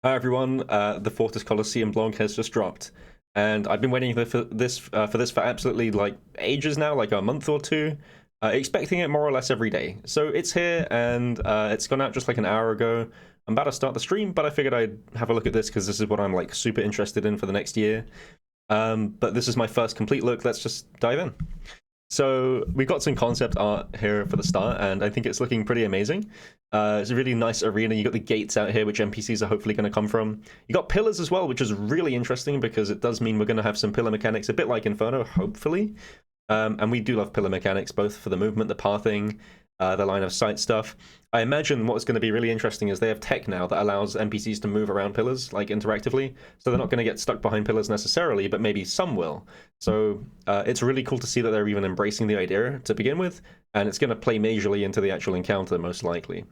Hi everyone, the Fortis Colosseum blog has just dropped, and I've been waiting for this for absolutely like ages now, like a month or two, expecting it more or less every day. So it's here, and it's gone out just like an hour ago. I'm about to start the stream, but I figured I'd have a look at this because this is what I'm like super interested in for the next year. But this is my first complete look. Let's just dive in. So we've got some concept art here for the start, and I think it's looking pretty amazing. It's a really nice arena. You got the gates out here, which NPCs are hopefully going to come from. You got pillars as well, which is really interesting because it does mean we're going to have some pillar mechanics, a bit like Inferno, hopefully. And we do love pillar mechanics, both for the movement, the pathing, the line of sight stuff. I imagine what's going to be really interesting is they have tech now that allows NPCs to move around pillars, like interactively. So they're not going to get stuck behind pillars necessarily, but maybe some will. So it's really cool to see that they're even embracing the idea to begin with, and it's going to play majorly into the actual encounter, most likely.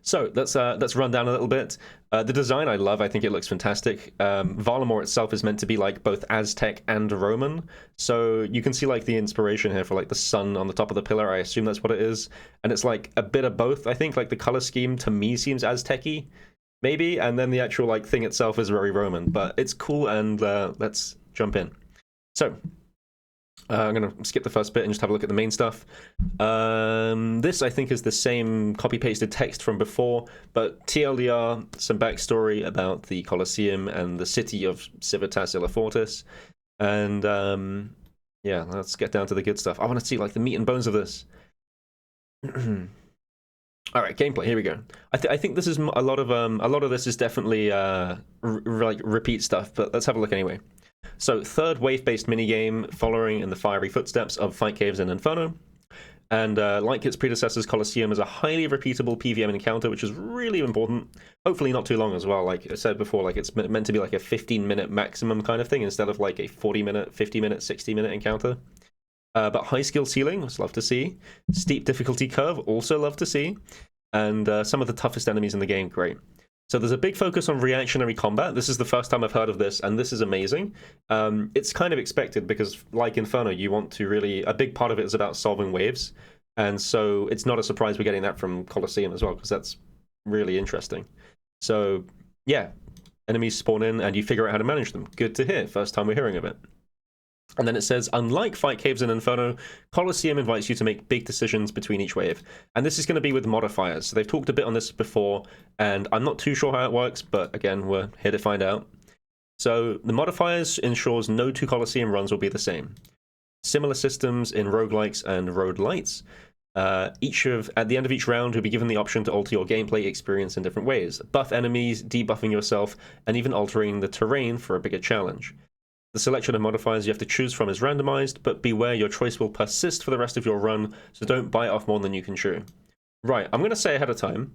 So let's run down a little bit. The design I love. I think it looks fantastic. Varlamore itself is meant to be like both Aztec and Roman, so you can see like the inspiration here for like the sun on the top of the pillar. I assume that's what it is, and it's like a bit of both. I think like the color scheme to me seems Aztec-y, maybe, and then the actual like thing itself is very Roman. But it's cool, and let's jump in. So I'm going to skip the first bit and just have a look at the main stuff. This, I think, is the same copy-pasted text from before, but TLDR, some backstory about the Colosseum and the city of Civitas Illafortis. And, yeah, let's get down to the good stuff. I want to see, like, the meat and bones of this. All right, gameplay. Here we go. I think this is a lot of this is definitely like repeat stuff, but let's have a look anyway. So, third wave-based minigame following in the fiery footsteps of Fight Caves and Inferno. And like its predecessors, Colosseum is a highly repeatable PvM encounter, which is really important. Hopefully not too long as well. Like I said before, like it's meant to be like a 15-minute maximum kind of thing instead of like a 40-minute, 50-minute, 60-minute encounter. But high skill ceiling, was love to see. Steep difficulty curve, also love to see. And some of the toughest enemies in the game, great. So there's a big focus on reactionary combat. This is the first time I've heard of this, and this is amazing. It's kind of expected because, like Inferno, you want to really... A big part of it is about solving waves, and so it's not a surprise we're getting that from Colosseum as well, because that's really interesting. So, yeah, enemies spawn in, and you figure out how to manage them. Good to hear. First time we're hearing of it. And then it says, unlike Fight Caves and Inferno, Colosseum invites you to make big decisions between each wave. And this is going to be with modifiers. So they've talked a bit on this before, and I'm not too sure how it works, but again, we're here to find out. So the modifiers ensures no two Colosseum runs will be the same. Similar systems in roguelikes and roguelites. At the end of each round, you'll be given the option to alter your gameplay experience in different ways. Buff enemies, debuffing yourself, and even altering the terrain for a bigger challenge. The selection of modifiers you have to choose from is randomized, but beware your choice will persist for the rest of your run, so don't bite off more than you can chew. Right, I'm going to say ahead of time,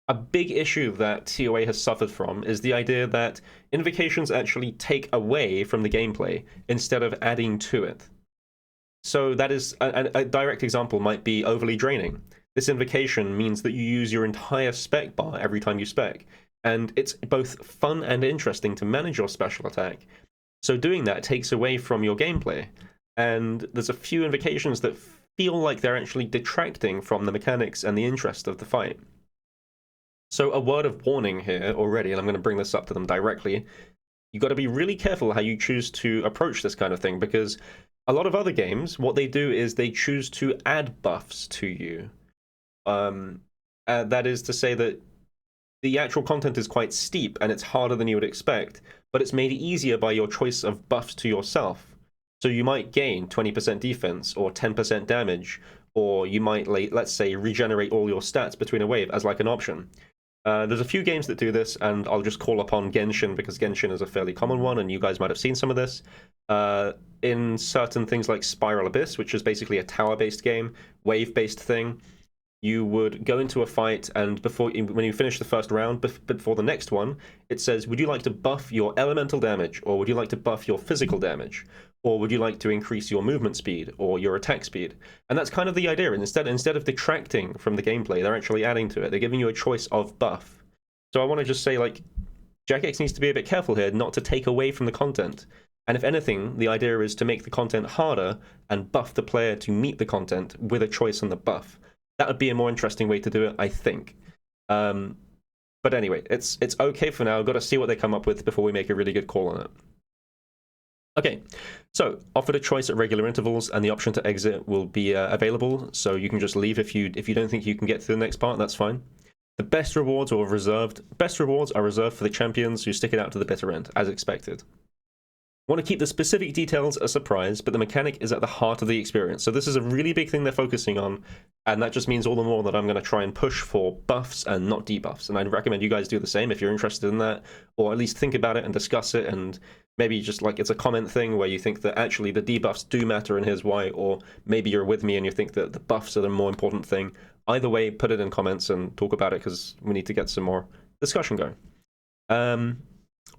a big issue that TOA has suffered from is the idea that invocations actually take away from the gameplay instead of adding to it. So that is, a direct example might be overly draining. This invocation means that you use your entire spec bar every time you spec, and it's both fun and interesting to manage your special attack. So doing that takes away from your gameplay, and there's a few invocations that feel like they're actually detracting from the mechanics and the interest of the fight. So a word of warning here already, and I'm going to bring this up to them directly. You've got to be really careful how you choose to approach this kind of thing, because a lot of other games, what they do is they choose to add buffs to you. That is to say that the actual content is quite steep and it's harder than you would expect, but it's made easier by your choice of buffs to yourself. So you might gain 20% defense or 10% damage, or you might, let's say, regenerate all your stats between a wave as like an option. There's a few games that do this, and I'll just call upon Genshin because Genshin is a fairly common one, and you guys might have seen some of this. In certain things like Spiral Abyss, which is basically a tower-based game, wave-based thing, you would go into a fight, and when you finish the first round, before the next one, it says, would you like to buff your elemental damage, or would you like to buff your physical damage, or would you like to increase your movement speed or your attack speed? And that's kind of the idea. Instead of detracting from the gameplay, they're actually adding to it. They're giving you a choice of buff. So I want to just say, like, Jagex needs to be a bit careful here, not to take away from the content. And if anything, the idea is to make the content harder and buff the player to meet the content with a choice on the buff. That would be a more interesting way to do it, I think. But anyway, it's okay for now. Got to see what they come up with before we make a really good call on it. Okay, so offered a choice at regular intervals, and the option to exit will be available. So you can just leave if you don't think you can get to the next part. That's fine. The best rewards are reserved. Best rewards are reserved for the champions who stick it out to the bitter end, as expected. Want to keep the specific details a surprise, but the mechanic is at the heart of the experience. So this is a really big thing they're focusing on, and that just means all the more that I'm going to try and push for buffs and not debuffs. And I'd recommend you guys do the same if you're interested in that, or at least think about it and discuss it, and maybe just like it's a comment thing where you think that actually the debuffs do matter and here's why, or maybe you're with me and you think that the buffs are the more important thing. Either way, put it in comments and talk about it, because we need to get some more discussion going.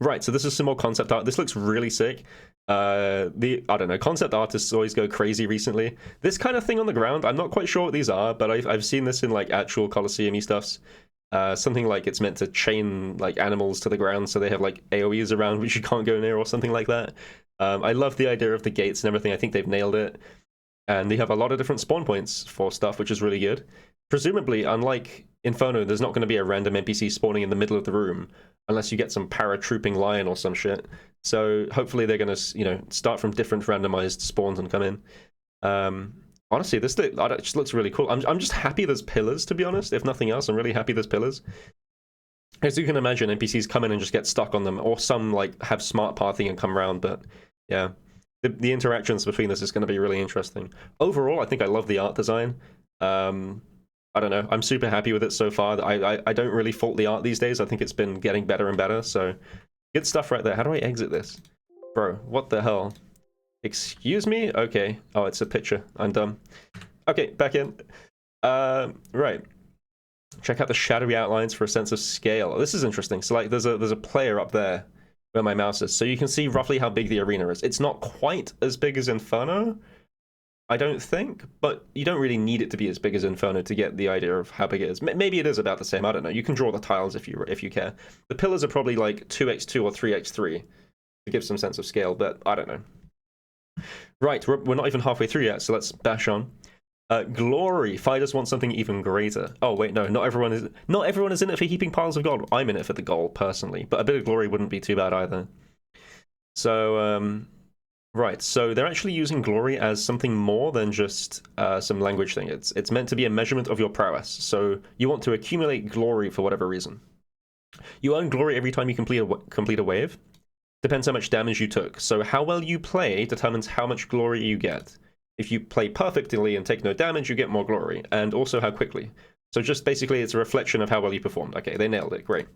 Right, so this is some more concept art. This looks really sick. I don't know, concept artists always go crazy recently. This kind of thing on the ground, I'm not quite sure what these are, but I've seen this in like actual Colosseum-y stuffs. Something like it's meant to chain like animals to the ground, so they have like AoEs around which you can't go near, or something like that. I love the idea of the gates and everything. I think they've nailed it. And they have a lot of different spawn points for stuff, which is really good. Presumably, unlike Inferno, there's not going to be a random NPC spawning in the middle of the room, unless you get some paratrooping lion or some shit. So hopefully they're going to, start from different randomized spawns and come in. Honestly, this just looks really cool. I'm just happy there's pillars, to be honest. If nothing else, I'm really happy there's pillars. As you can imagine, NPCs come in and just get stuck on them, or some like have smart pathing and come around. But yeah, the interactions between this is going to be really interesting. Overall, I think I love the art design. I don't know. I'm super happy with it so far. I don't really fault the art these days. I think it's been getting better and better. So good stuff right there. How do I exit this? Bro, what the hell? Excuse me? Okay. Oh, it's a picture. I'm dumb. Okay, back in. Right. Check out the shadowy outlines for a sense of scale. This is interesting. So like there's a player up there where my mouse is. So you can see roughly how big the arena is. It's not quite as big as Inferno, I don't think, but you don't really need it to be as big as Inferno to get the idea of how big it is. Maybe it is about the same. I don't know. You can draw the tiles if you care. The pillars are probably like 2x2 or 3x3 to give some sense of scale, but I don't know. Right, we're not even halfway through yet, so let's bash on. Glory. Fighters want something even greater. Oh wait, no, not everyone is in it for heaping piles of gold. I'm in it for the gold personally, but a bit of glory wouldn't be too bad either. So right, so they're actually using glory as something more than just some language thing. It's meant to be a measurement of your prowess. So you want to accumulate glory for whatever reason. You earn glory every time you complete a wave. Depends how much damage you took. So how well you play determines how much glory you get. If you play perfectly and take no damage, you get more glory, and also how quickly. So just basically it's a reflection of how well you performed. Okay, they nailed it, great.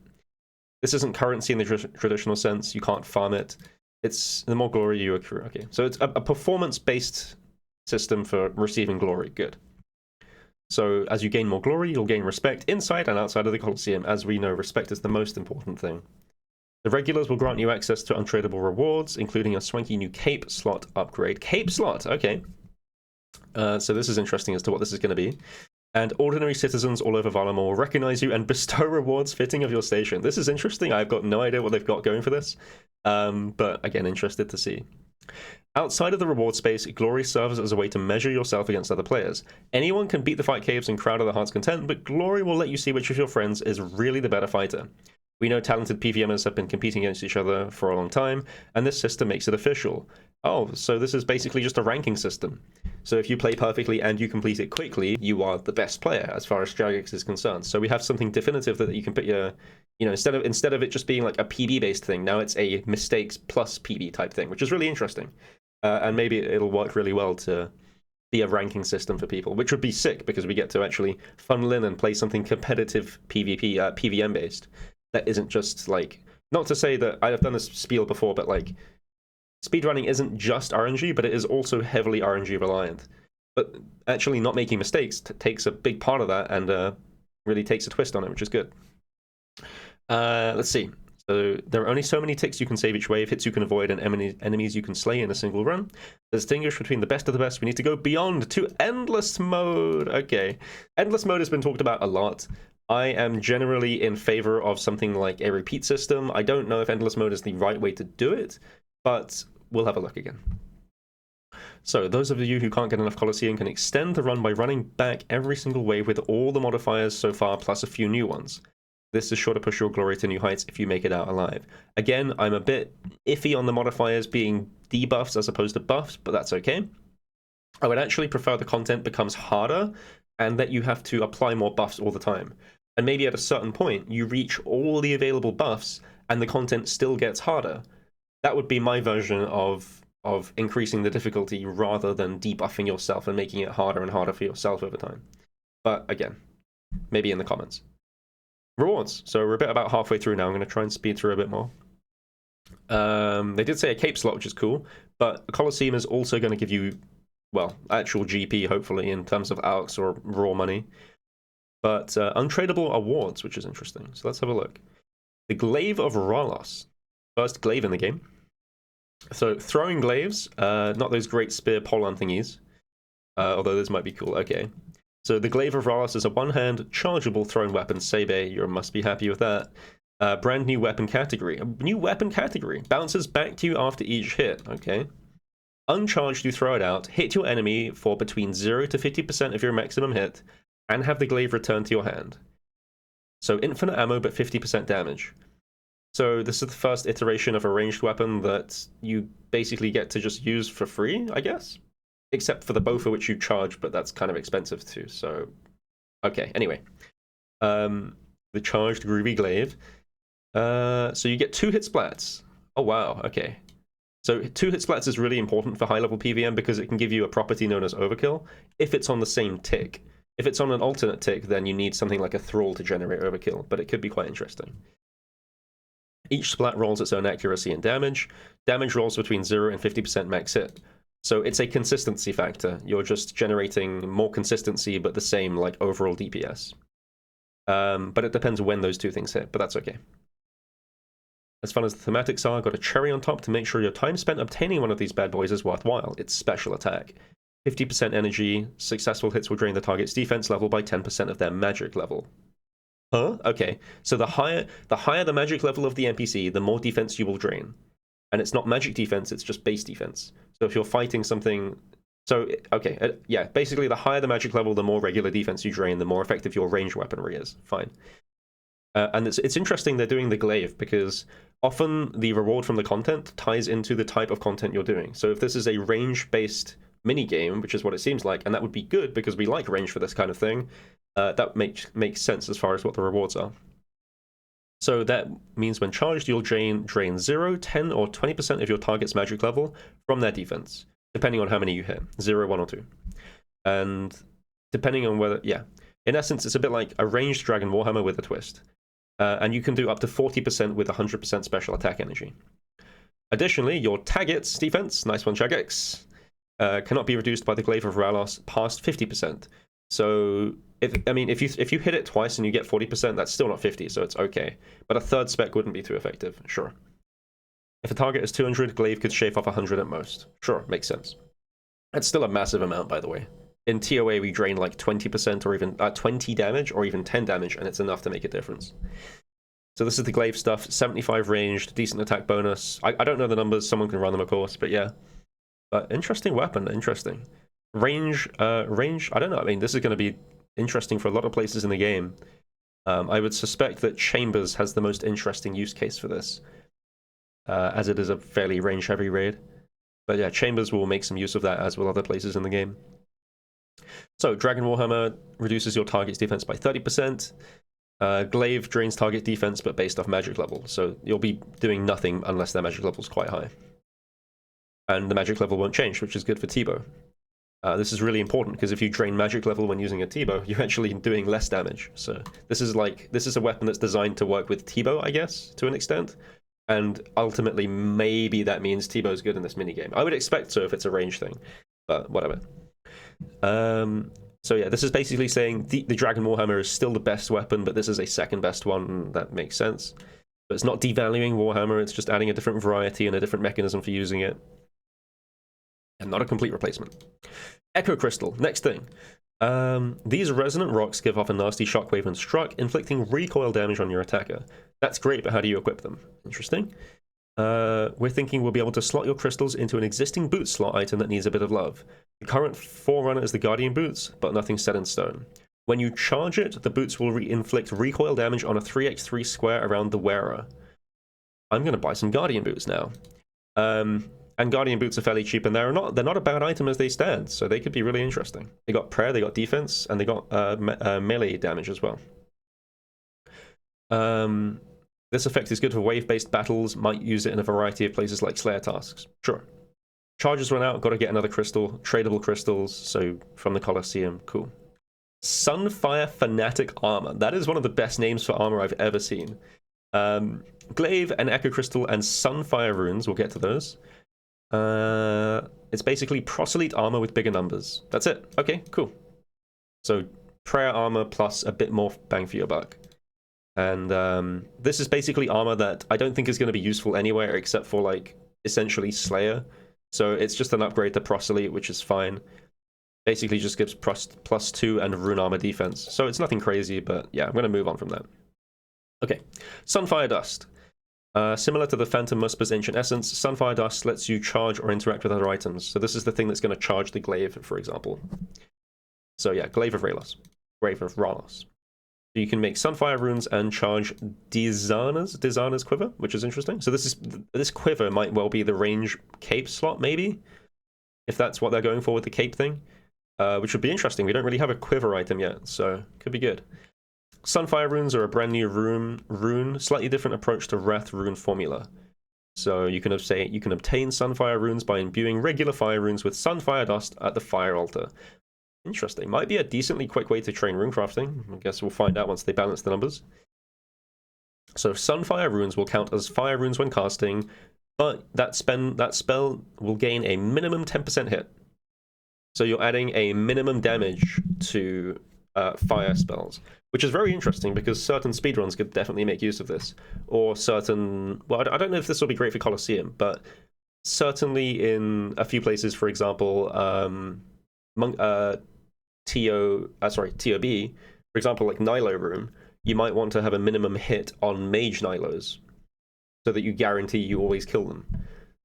This isn't currency in the traditional sense. You can't farm it. It's the more glory you accrue. Okay, so it's a performance-based system for receiving glory. Good. So as you gain more glory, you'll gain respect inside and outside of the Colosseum. As we know, respect is the most important thing. The regulars will grant you access to untradeable rewards, including a swanky new cape slot upgrade. Cape slot, okay. So this is interesting as to what this is going to be. And ordinary citizens all over Varlamore will recognize you and bestow rewards fitting of your station. This is interesting. I've got no idea what they've got going for this. But again, interested to see. Outside of the reward space, glory serves as a way to measure yourself against other players. Anyone can beat the fight caves and crowd of the heart's content, but glory will let you see which of your friends is really the better fighter. We know talented PVMers have been competing against each other for a long time, and this system makes it official. Oh, so this is basically just a ranking system. So if you play perfectly and you complete it quickly, you are the best player as far as Jagex is concerned. So we have something definitive that you can put your, instead of it just being like a PB-based thing, now it's a mistakes plus PB type thing, which is really interesting. And maybe it'll work really well to be a ranking system for people, which would be sick because we get to actually funnel in and play something competitive PvP, PVM-based. That isn't just like, not to say that I've done this spiel before, but like speedrunning isn't just RNG, but it is also heavily RNG reliant. But actually not making mistakes takes a big part of that and really takes a twist on it, which is good. Let's see. So there are only so many ticks you can save each wave, hits you can avoid, and enemies you can slay in a single run. To distinguish between the best of the best, we need to go beyond to endless mode. Okay. Endless mode has been talked about a lot. I am generally in favor of something like a repeat system. I don't know if endless mode is the right way to do it, but we'll have a look again. So those of you who can't get enough Colosseum can extend the run by running back every single wave with all the modifiers so far plus a few new ones. This is sure to push your glory to new heights if you make it out alive. Again, I'm a bit iffy on the modifiers being debuffs as opposed to buffs, but that's okay. I would actually prefer the content becomes harder and that you have to apply more buffs all the time. And maybe at a certain point, you reach all the available buffs and the content still gets harder. That would be my version of increasing the difficulty rather than debuffing yourself and making it harder and harder for yourself over time. But again, maybe in the comments. Rewards. So we're a bit about halfway through now. I'm going to try and speed through a bit more. They did say a cape slot, which is cool, but a Colosseum is also going to give you, well, actual GP, hopefully, in terms of ALX or raw money. But untradable awards, which is interesting. So let's have a look. The Glaive of Ralos. First glaive in the game. So throwing glaives, not those great spear pole-on thingies, although this might be cool. Okay. So the Glaive of Ralos is a one-hand chargeable thrown weapon. Sebe, you must be happy with that. Brand new weapon category. A new weapon category. Bounces back to you after each hit. Okay. Uncharged, you throw it out, hit your enemy for between 0 to 50% of your maximum hit, and have the glaive return to your hand. So infinite ammo, but 50% damage. So this is the first iteration of a ranged weapon that you basically get to just use for free, I guess? Except for the bow for which you charge, but that's kind of expensive too, so... Okay, anyway. The charged Groovy Glaive. So you get 2 hit splats. Oh wow, okay. So 2 hit splats is really important for high-level PVM because it can give you a property known as overkill if it's on the same tick. If it's on an alternate tick, then you need something like a Thrall to generate overkill, but it could be quite interesting. Each splat rolls its own accuracy and damage. Damage rolls between 0 and 50% max hit. So it's a consistency factor. You're just generating more consistency, but the same like overall DPS. But it depends when those 2 things hit, but that's okay. As fun as the thematics are, got a cherry on top to make sure your time spent obtaining one of these bad boys is worthwhile. It's special attack. 50% energy, successful hits will drain the target's defense level by 10% of their magic level. Huh? Okay, so the higher the magic level of the NPC, the more defense you will drain. And it's not magic defense, it's just base defense. So if you're fighting something... So, okay, yeah, basically the higher the magic level, the more regular defense you drain, the more effective your ranged weaponry is. Fine. And it's interesting they're doing the glaive, because often the reward from the content ties into the type of content you're doing. So if this is a range-based mini-game, which is what it seems like, and that would be good because we like range for this kind of thing, that makes sense as far as what the rewards are. So that means when charged, you'll drain 0, 10, or 20% of your target's magic level from their defense, depending on how many you hit, 0, 1, or 2. And depending on whether, yeah. In essence, it's a bit like a ranged Dragon Warhammer with a twist. And you can do up to 40% with 100% special attack energy. Additionally, your target's defense, nice one, Jagex, cannot be reduced by the Glaive of Ralos past 50%. So, if you hit it twice and you get 40%, that's still not 50, so it's okay. But a third spec wouldn't be too effective, sure. If a target is 200, Glaive could shave off 100 at most. Sure, makes sense. That's still a massive amount, by the way. In TOA, we drain like 20% or even 20 damage or even 10 damage, and it's enough to make a difference. So this is the Glaive stuff, 75 ranged, decent attack bonus. I don't know the numbers, someone can run them, of course, but yeah. But interesting weapon, interesting. Range, I don't know, I mean, this is going to be interesting for a lot of places in the game. I would suspect that Chambers has the most interesting use case for this, as it is a fairly range-heavy raid. But yeah, Chambers will make some use of that, as will other places in the game. So, Dragon Warhammer reduces your target's defense by 30%. Glaive drains target defense, but based off magic level. So, you'll be doing nothing unless their magic level is quite high. And the magic level won't change, which is good for T-Bow. This is really important, because if you drain magic level when using a T-Bow, you're actually doing less damage. So, this is a weapon that's designed to work with T-Bow, I guess, to an extent. And ultimately, maybe that means T-Bow's good in this minigame. I would expect so if it's a range thing, but whatever. So yeah, this is basically saying the Dragon Warhammer is still the best weapon, but this is a second best one. That makes sense. But it's not devaluing Warhammer, it's just adding a different variety and a different mechanism for using it. And not a complete replacement. Echo Crystal, next thing. These resonant rocks give off a nasty shockwave when struck, inflicting recoil damage on your attacker. That's great, but how do you equip them? Interesting. We're thinking we'll be able to slot your crystals into an existing boot slot item that needs a bit of love. The current forerunner is the Guardian Boots, but nothing's set in stone. When you charge it, the boots will inflict recoil damage on a 3x3 square around the wearer. I'm going to buy some Guardian boots now. And Guardian boots are fairly cheap, and they're not a bad item as they stand, so they could be really interesting. They got prayer, they got defense, and they got melee damage as well. This effect is good for wave-based battles. Might use it in a variety of places like Slayer tasks. Sure. Charges run out. Got to get another crystal. Tradable crystals. So from the Colosseum. Cool. Sunfire Fanatic Armor. That is one of the best names for armor I've ever seen. Glaive and Echo Crystal and Sunfire runes. We'll get to those. It's basically proselyte armor with bigger numbers. That's it. Okay, cool. So prayer armor plus a bit more bang for your buck. And this is basically armor that I don't think is going to be useful anywhere except for like essentially Slayer. So it's just an upgrade to proselyte, which is fine. Basically just gives +2 and rune armor defense. So it's nothing crazy, but yeah, I'm going to move on from that. Okay, Sunfire Dust. Similar to the Phantom Musper's Ancient Essence, Sunfire Dust lets you charge or interact with other items. So this is the thing that's going to charge the Glaive, for example. So yeah, Glaive of Ralos. You can make Sunfire runes and charge Dizana's quiver, which is interesting. So this quiver might well be the range cape slot, maybe, if that's what they're going for with the cape thing, which would be interesting. We don't really have a quiver item yet, so could be good. Sunfire runes are a brand new rune, slightly different approach to Wrath rune formula. So you can obtain Sunfire runes by imbuing regular fire runes with Sunfire Dust at the fire altar. Interesting. Might be a decently quick way to train runecrafting. I guess we'll find out once they balance the numbers. So Sunfire runes will count as fire runes when casting, but that spell will gain a minimum 10% hit. So you're adding a minimum damage to fire spells, which is very interesting because certain speedruns could definitely make use of this. Or certain... Well, I don't know if this will be great for Colosseum, but certainly in a few places, for example, TOB, for example, like Nilo Room, you might want to have a minimum hit on Mage Nilos so that you guarantee you always kill them.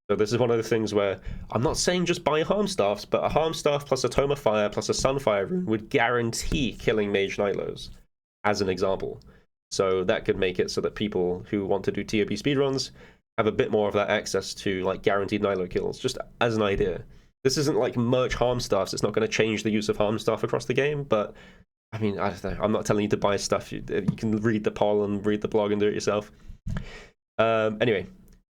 So this is one of the things where I'm not saying just buy harm staffs, but a harm staff plus a Tome of Fire plus a Sunfire rune would guarantee killing Mage Nilos, as an example. So that could make it so that people who want to do TOB speedruns have a bit more of that access to like guaranteed Nilo kills, just as an idea. This isn't like merch harm staffs. It's not going to change the use of harm staff across the game, but I mean, I don't know. I'm not telling you to buy stuff. You can read the poll and read the blog and do it yourself. Anyway,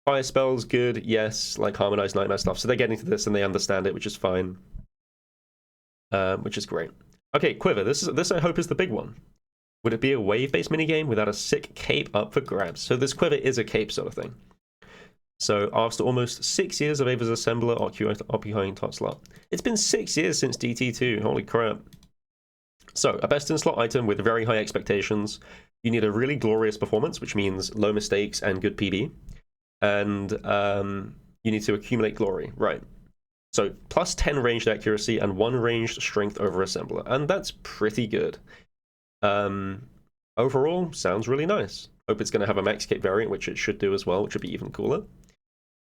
fire spells, good, yes, like harmonized nightmare stuff. So they're getting to this and they understand it, which is fine. Which is great. Okay, Quiver. This I hope is the big one. Would it be a wave-based minigame without a sick cape up for grabs? So this Quiver is a cape sort of thing. So after almost 6 years of Ava's Assembler occupying top slot. It's been 6 years since DT2, holy crap. So, a best-in-slot item with very high expectations. You need a really glorious performance, which means low mistakes and good PB. And you need to accumulate glory, right. So, plus 10 ranged accuracy and 1 ranged strength over Assembler. And that's pretty good. Overall, sounds really nice. Hope it's going to have a max cape variant, which it should do as well, which would be even cooler.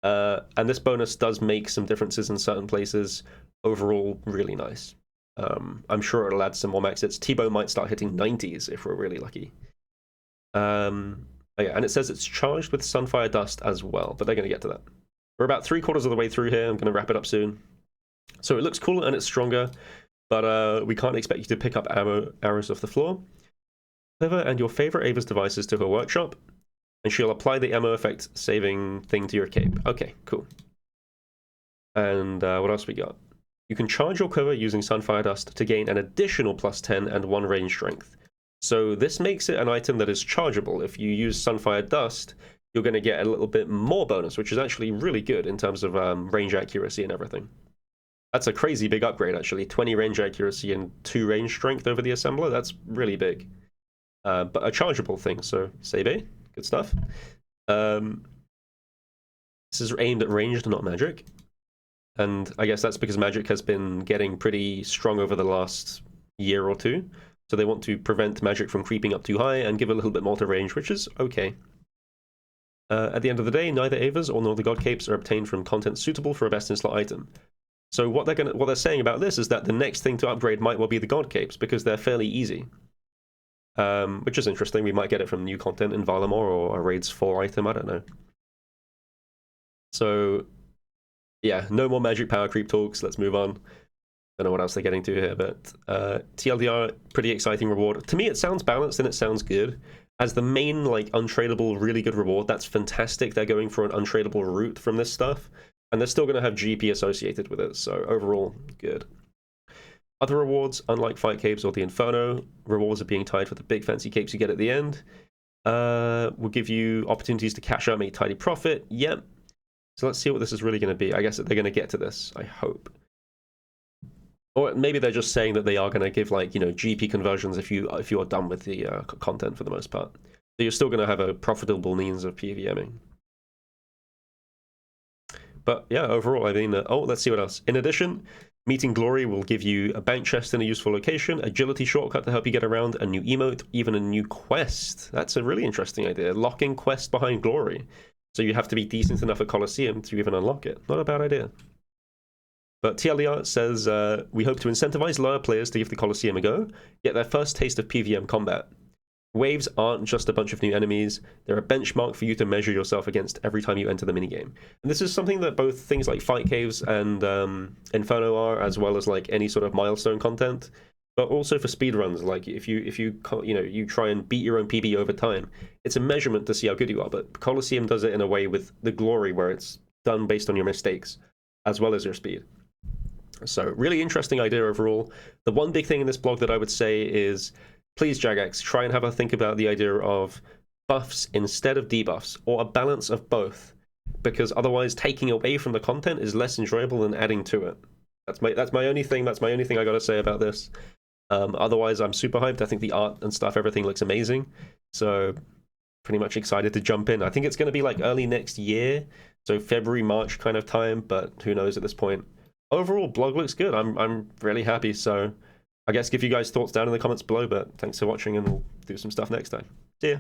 And this bonus does make some differences in certain places. Overall, really nice. I'm sure it'll add some more max hits. T-Bow might start hitting 90s if we're really lucky. Yeah, and it says it's charged with Sunfire Dust as well, but they're going to get to that. We're about 3/4 of the way through here. I'm going to wrap it up soon. So it looks cool and it's stronger, but we can't expect you to pick up arrows off the floor. Deliver and your favorite Ava's devices to her workshop, and she'll apply the ammo effect saving thing to your cape. Okay, cool. And what else we got? You can charge your quiver using Sunfire Dust to gain an additional plus 10 and 1 range strength. So this makes it an item that is chargeable. If you use Sunfire Dust, you're going to get a little bit more bonus, which is actually really good in terms of range accuracy and everything. That's a crazy big upgrade, actually. 20 range accuracy and 2 range strength over the Assembler. That's really big. But a chargeable thing, so Sebe, good stuff. This is aimed at ranged, not magic. And I guess that's because magic has been getting pretty strong over the last year or two. So they want to prevent magic from creeping up too high and give a little bit more to range, which is okay. At the end of the day, neither Avas or nor the God Capes are obtained from content suitable for a best-in-slot item. So what they're saying about this is that the next thing to upgrade might well be the God Capes, because they're fairly easy. Which is interesting. We might get it from new content in Valimor or a Raids 4 item, I don't know. So yeah, no more magic power creep talks. Let's move on. Don't know what else they're getting to here, but TLDR, pretty exciting reward. To me, it sounds balanced and it sounds good. As the main, like, untradeable, really good reward, that's fantastic. They're going for an untradeable route from this stuff, and they're still going to have GP associated with it, so overall, good. Other rewards, unlike Fight Capes or the Inferno, rewards are being tied for the big fancy capes you get at the end. Will give you opportunities to cash out, make tidy profit. Yep. So let's see what this is really going to be. I guess that they're going to get to this, I hope. Or maybe they're just saying that they are going to give, like, you know, GP conversions if you are done with the content for the most part. So you're still going to have a profitable means of PVMing. But yeah, overall, I mean, oh, let's see what else. In addition, Meeting Glory will give you a bank chest in a useful location, agility shortcut to help you get around, a new emote, even a new quest. That's a really interesting idea. Locking quest behind Glory. So you have to be decent enough at Colosseum to even unlock it. Not a bad idea. But TLDR says, we hope to incentivize lower players to give the Colosseum a go, get their first taste of PVM combat. Waves aren't just a bunch of new enemies, they're a benchmark for you to measure yourself against every time you enter the minigame. And this is something that both things like Fight Caves and Inferno are, as well as like any sort of milestone content, but also for speedruns. Like if you try and beat your own PB over time, it's a measurement to see how good you are, but Colosseum does it in a way with the Glory where it's done based on your mistakes, as well as your speed. So really interesting idea overall. The one big thing in this blog that I would say is, please, Jagex, try and have a think about the idea of buffs instead of debuffs, or a balance of both, because otherwise taking away from the content is less enjoyable than adding to it. That's my only thing. That's my only thing I got to say about this. Otherwise, I'm super hyped. I think the art and stuff, everything looks amazing. So pretty much excited to jump in. I think it's going to be like early next year, so February, March kind of time, but who knows at this point. Overall, blog looks good. I'm really happy. So I guess give you guys thoughts down in the comments below, but thanks for watching, and we'll do some stuff next time. See ya.